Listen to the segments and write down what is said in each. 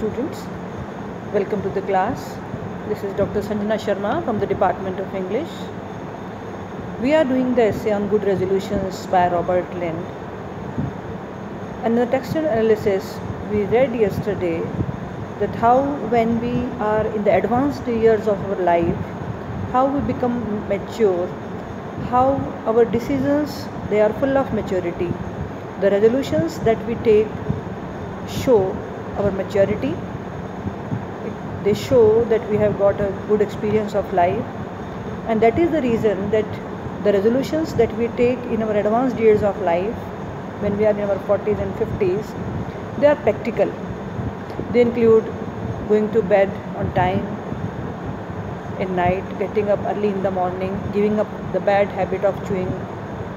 students, welcome to the class. This is Dr. Sanjana Sharma from the Department of English. We are doing the essay on good resolutions by Robert Lind. And in the textual analysis, we read yesterday that how when we are in the advanced years of our life, how we become mature, how our decisions, they are full of maturity. The resolutions that we take show our maturity. They show that we have got a good experience of life, and that is the reason that the resolutions that we take in our advanced years of life, when we are in our 40s and 50s, they are practical. They include going to bed on time at night, getting up early in the morning, giving up the bad habit of chewing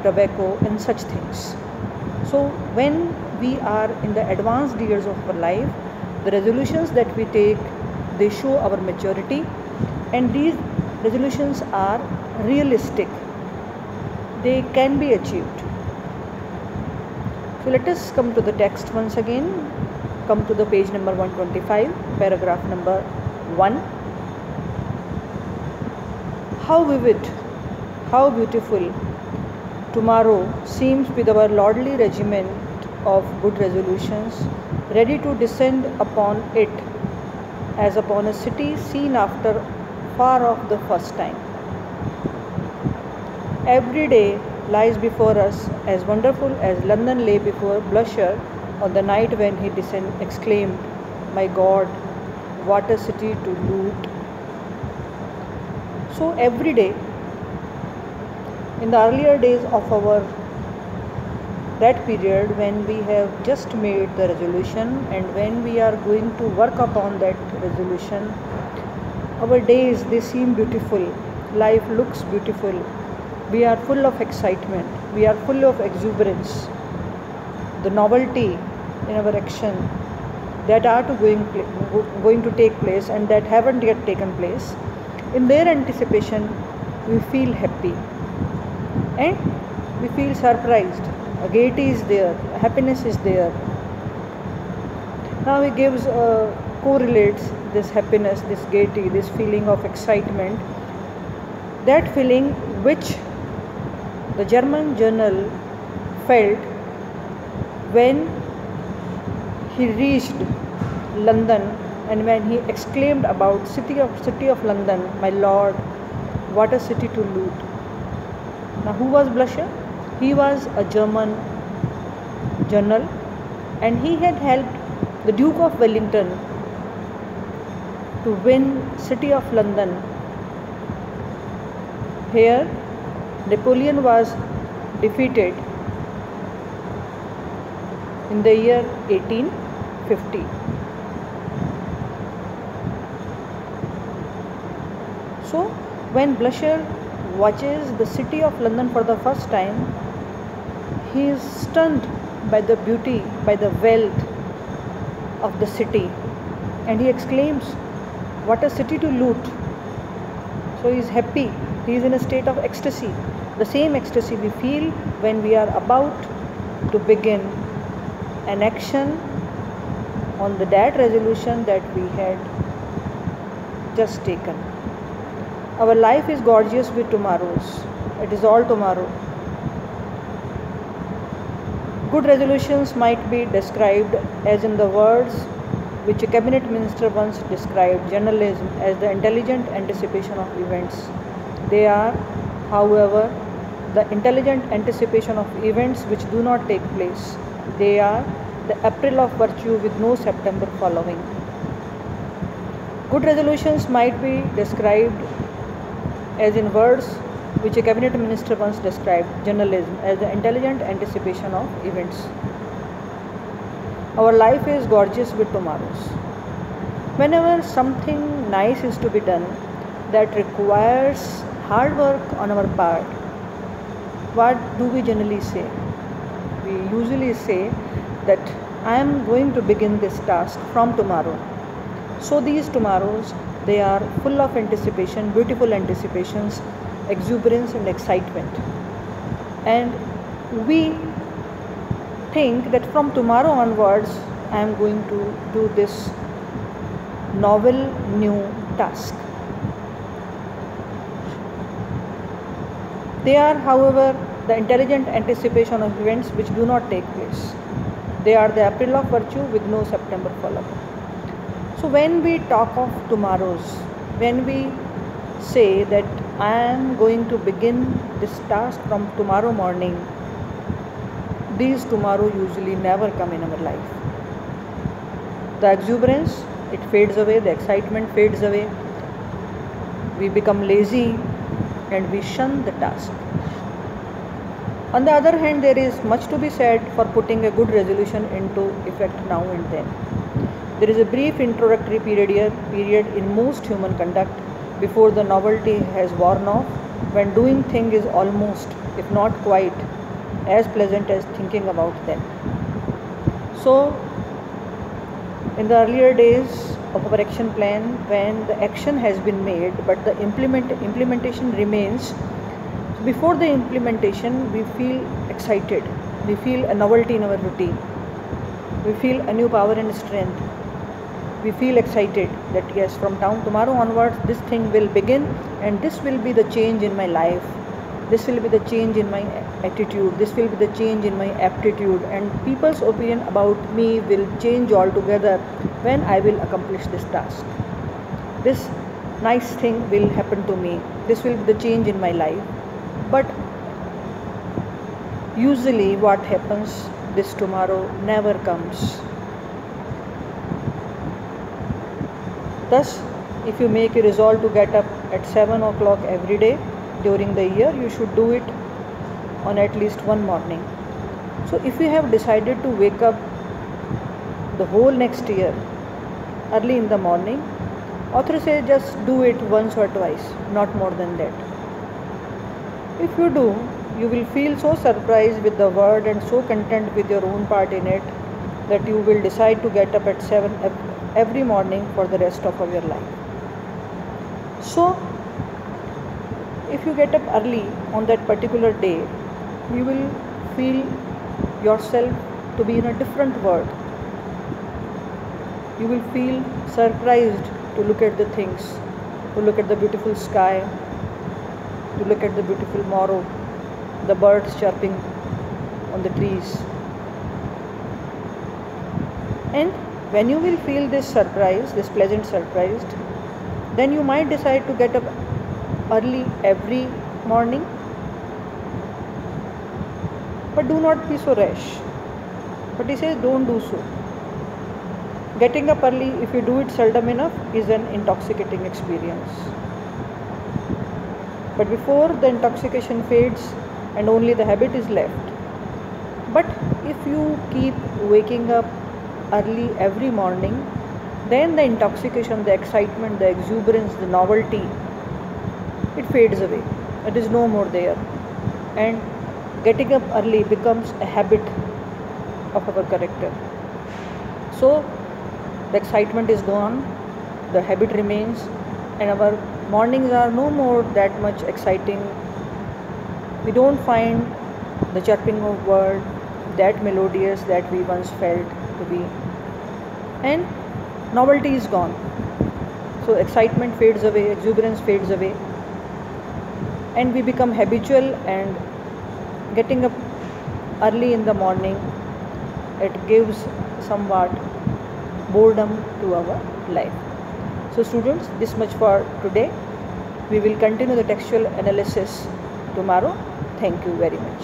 tobacco and such things. So when we are in the advanced years of our life, the resolutions that we take, they show our maturity, and these resolutions are realistic. They can be achieved. So let us come to the text once again. Come to the page number 125, paragraph number 1. How vivid, how beautiful tomorrow seems with our lordly regiment of good resolutions, ready to descend upon it as upon a city seen after far off the first time. Every day lies before us as wonderful as London lay before Blusher on the night when he exclaimed, "My God, what a city to loot!" So every day, in the earlier days of that period when we have just made the resolution and when we are going to work upon that resolution, our days, they seem beautiful, life looks beautiful, we are full of excitement, we are full of exuberance, the novelty in our action that are going to take place and that haven't yet taken place. In their anticipation, we feel happy and we feel surprised. A gaiety is there, a happiness is there. Now he correlates this happiness, this gaiety, this feeling of excitement, that feeling which the German journal felt when he reached London and when he exclaimed about city of London, "My Lord, what a city to loot." Now who was Blusher? He was a German general, and he had helped the Duke of Wellington to win city of London. Here Napoleon was defeated in the year 1850. So when Blusher watches the city of London for the first time, he is stunned by the beauty, by the wealth of the city, and he exclaims, "What a city to loot!" So he is happy, he is in a state of ecstasy, the same ecstasy we feel when we are about to begin an action on that resolution that we had just taken. Our life is gorgeous with tomorrows. It is all tomorrow. Good resolutions might be described as in the words which a cabinet minister once described journalism as the intelligent anticipation of events. They are, however, the intelligent anticipation of events which do not take place. They are the April of virtue with no September following. Good resolutions might be described as in words which a cabinet minister once described journalism as the intelligent anticipation of events. Our life is gorgeous with tomorrows. Whenever something nice is to be done that requires hard work on our part, what do we generally say? We usually say that I am going to begin this task from tomorrow. So these tomorrows, they are full of anticipation, beautiful anticipations, exuberance and excitement. And we think that from tomorrow onwards, I am going to do this novel new task. They are, however, the intelligent anticipation of events which do not take place. They are the April of virtue with no September follow-up. So when we talk of tomorrows, when we say that I am going to begin this task from tomorrow morning, these tomorrow usually never come in our life. The exuberance, it fades away, the excitement fades away, we become lazy and we shun the task. On the other hand, there is much to be said for putting a good resolution into effect now and then. There is a brief introductory period in most human conduct before the novelty has worn off, when doing things is almost, if not quite, as pleasant as thinking about them. So, in the earlier days of our action plan, when the action has been made but the implementation remains, before the implementation we feel excited, we feel a novelty in our routine, we feel a new power and strength, we feel excited that yes, from tomorrow onwards this thing will begin and this will be the change in my life, this will be the change in my attitude, this will be the change in my aptitude, and people's opinion about me will change altogether when I will accomplish this task. This nice thing will happen to me, this will be the change in my life. But usually what happens, this tomorrow never comes. Thus, if you make a resolve to get up at 7 o'clock every day during the year, you should do it on at least one morning. So if you have decided to wake up the whole next year early in the morning, authors say just do it once or twice, not more than that. If you do, you will feel so surprised with the word and so content with your own part in it that you will decide to get up at 7 every morning for the rest of your life. So, if you get up early on that particular day, you will feel yourself to be in a different world. You will feel surprised to look at the things, to look at the beautiful sky, to look at the beautiful morrow, the birds chirping on the trees. And when you will feel this surprise, this pleasant surprise, then you might decide to get up early every morning. But do not be so rash. But he says don't do so. Getting up early, if you do it seldom enough, is an intoxicating experience. But before the intoxication fades and only the habit is left. But if you keep waking up early every morning, then the intoxication, the excitement, the exuberance, the novelty, it fades away. It is no more there. And getting up early becomes a habit of our character. So the excitement is gone, the habit remains, and our mornings are no more that much exciting. We don't find the chirping of birds that melodious that we once felt to be, and novelty is gone. So excitement fades away, exuberance fades away, and we become habitual, and getting up early in the morning, it gives somewhat boredom to our life. So students, this much for today. We will continue the textual analysis tomorrow. Thank you very much.